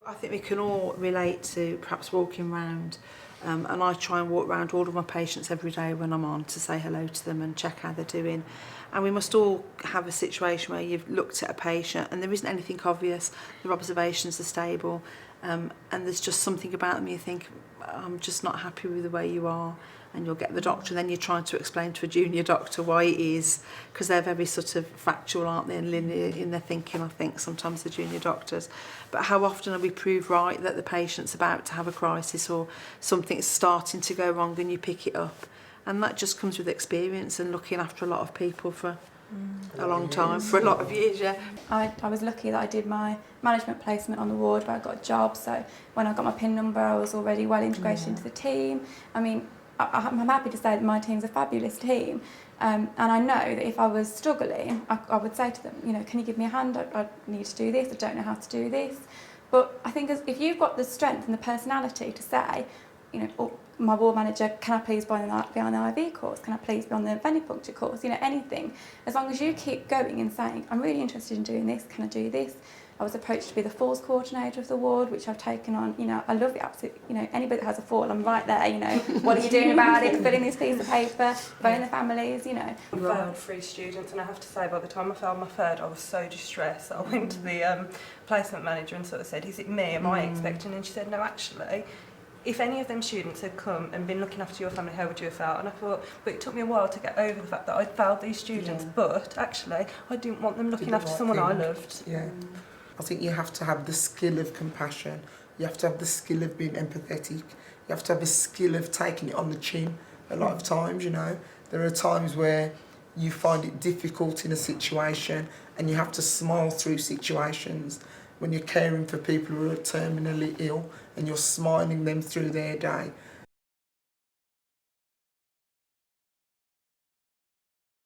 I think we can all relate to perhaps walking around, and I try and walk around all of my patients every day when I'm on to say hello to them and check how they're doing. And we must all have a situation where you've looked at a patient and there isn't anything obvious, their observations are stable, and there's just something about them you think, I'm just not happy with the way you are, and you'll get the doctor and then you're trying to explain to a junior doctor why it is, because they're very sort of factual, aren't they, and linear in their thinking, I think, sometimes the junior doctors. But how often are we proved right that the patient's about to have a crisis or something's starting to go wrong and you pick it up? And that just comes with experience and looking after a lot of people for a long time, for a lot of years, yeah. I was lucky that I did my management placement on the ward where I got a job, so when I got my PIN number I was already well integrated into the team. I mean, I'm happy to say that my team's a fabulous team, and I know that if I was struggling, I would say to them, you know, can you give me a hand? I need to do this, I don't know how to do this. But I think if you've got the strength and the personality to say, you know, oh, my ward manager, can I please be on the IV course? Can I please be on the venipuncture course? You know, anything. As long as you keep going and saying, I'm really interested in doing this, can I do this? I was approached to be the falls coordinator of the ward, which I've taken on. You know, I love the absolute, you know, anybody that has a fall, I'm right there, you know, what are you doing about it? Filling this piece of paper, phoning the families, you know. I failed 3 students, and I have to say, by the time I failed my third, I was so distressed that I went to the placement manager and sort of said, is it me, am I expecting? And she said, no, actually, if any of them students had come and been looking after your family, how would you have felt? And I thought, but it took me a while to get over the fact that I'd failed these students, but actually, I didn't want them looking after someone I loved. Yeah. I think you have to have the skill of compassion. You have to have the skill of being empathetic. You have to have the skill of taking it on the chin a lot of times, you know. There are times where you find it difficult in a situation and you have to smile through situations. When you're caring for people who are terminally ill and you're smiling them through their day,